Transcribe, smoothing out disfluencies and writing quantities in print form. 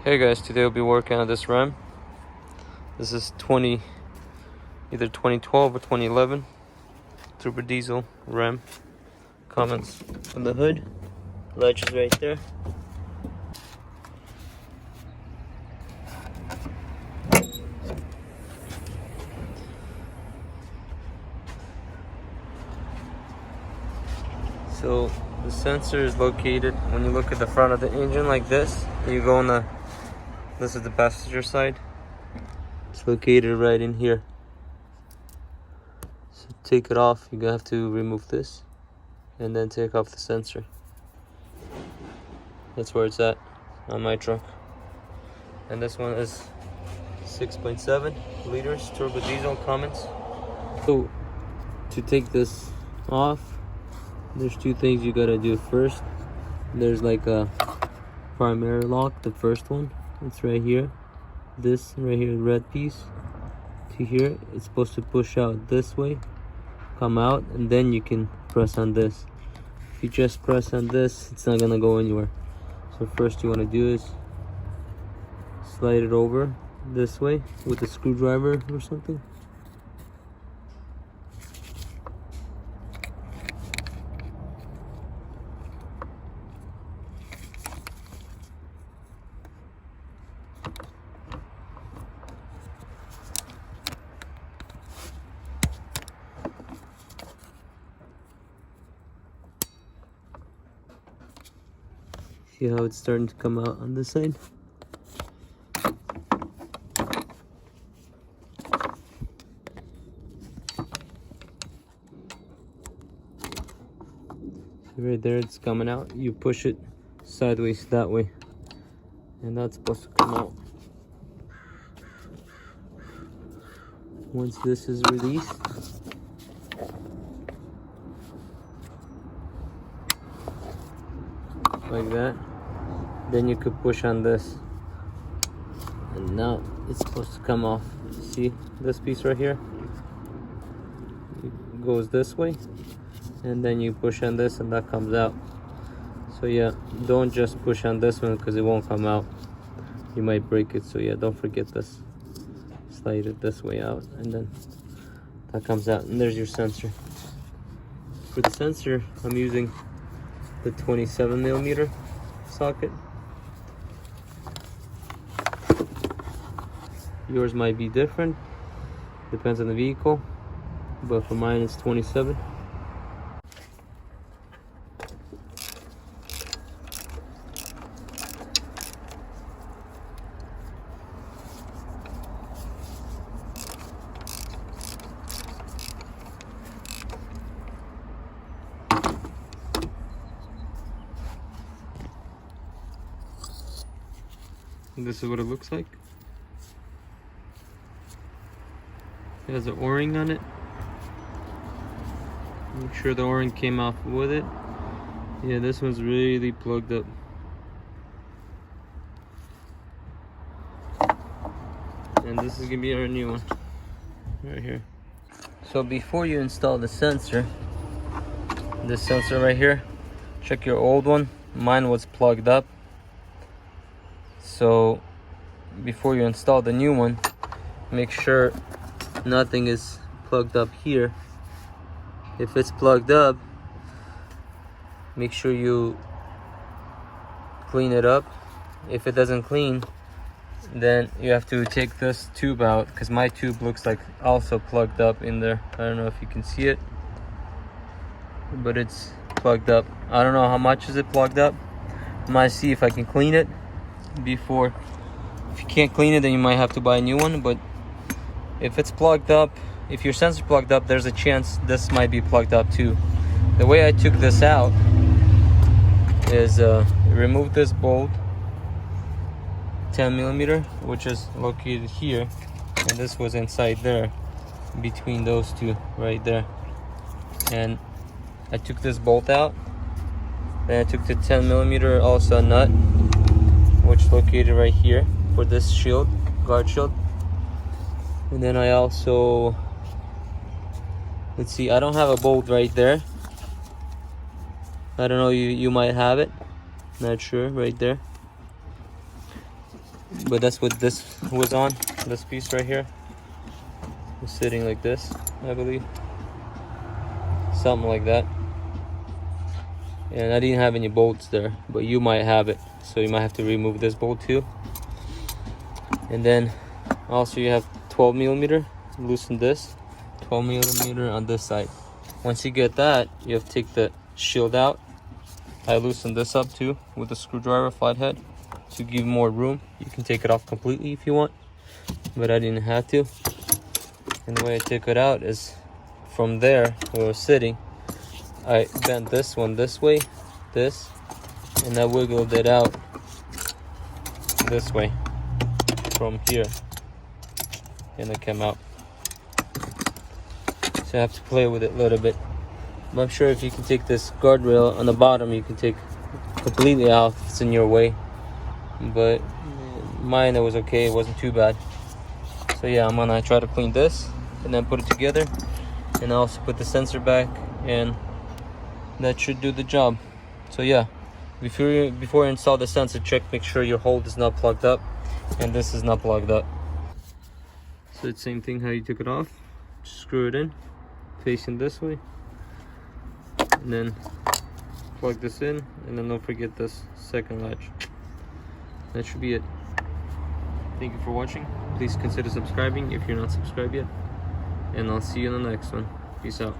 Hey guys, today we'll be working on this RAM. This is either 2012 or 2011 turbo diesel RAM. Cummins on the hood, latch is right there. So the sensor is located when you look at the front of the engine like this. You go on this is the passenger side. It's located right in here. So take it off, you have to remove this and then take off the sensor. That's where it's at on my truck. And this one is 6.7 liters turbo diesel Cummins. So to take this off, there's two things you gotta do. First, there's like a primary lock, the first one. It's right here. This right here, red piece to here. It's supposed to push out this way, come out, and then you can press on this. If you just press on this, it's not gonna go anywhere. So first you want to do is slide it over this way with a screwdriver or something. See how it's starting to come out on this side? Right there, it's coming out. You push it sideways that way, and that's supposed to come out. Once this is released, like that, then you could push on this, and now it's supposed to come off. See this piece right here? It goes this way, and then you push on this and that comes out. So yeah, don't just push on this one because it won't come out. You might break it. So yeah, don't forget this. Slide it this way out and then that comes out, and there's your sensor. For the sensor, I'm using the 27mm socket. Yours might be different, depends on the vehicle, but for mine it's 27. This is what it looks like. It has an O-ring on it. Make sure the O-ring came off with it. Yeah, this one's really plugged up. And this is gonna be our new one right here. So before you install the sensor, this sensor right here, check your old one. Mine was plugged up. So before you install the new one, make sure nothing is plugged up here. If it's plugged up, make sure you clean it up. If it doesn't clean, then you have to take this tube out, because my tube looks like also plugged up in there. I don't know if you can see it, but it's plugged up. I don't know how much is it plugged up. I might see if I can clean it before. If you can't clean it, then you might have to buy a new one. But if it's plugged up, if your sensor plugged up, there's a chance this might be plugged up too. The way I took this out is remove this bolt, 10mm, which is located here, and this was inside there, between those two right there. And I took this bolt out. Then I took the 10mm also nut, which is located right here for this shield, guard shield. And then I also, let's see, I don't have a bolt right there. I don't know, you might have it, not sure, right there. but that's what this was on. This piece right here was sitting like this, I believe, something like that. And I didn't have any bolts there, but you might have it, so you might have to remove this bolt too. And then also you have 12 millimeter. Loosen this 12 millimeter on this side. Once you get that, you have to take the shield out. I loosened this up too with a screwdriver, flathead, to give more room. You can take it off completely if you want, but I didn't have to. And the way I took it out is from there where it was sitting, I bent this one this way, this, and I wiggled it out this way from here, and it came out. So I have to play with it a little bit. But I'm sure if you can take this guardrail on the bottom, you can take completely out if it's in your way. But mine, it was okay, it wasn't too bad. So yeah, I'm gonna try to clean this and then put it together, and also put the sensor back, and that should do the job. So yeah, before you install the sensor, make sure your hole is not plugged up and this is not plugged up. So it's the same thing how you took it off. Just screw it in, facing this way, and then plug this in, and then don't forget this second latch. That should be it. Thank you for watching. Please consider subscribing if you're not subscribed yet, and I'll see you in the next one. Peace out.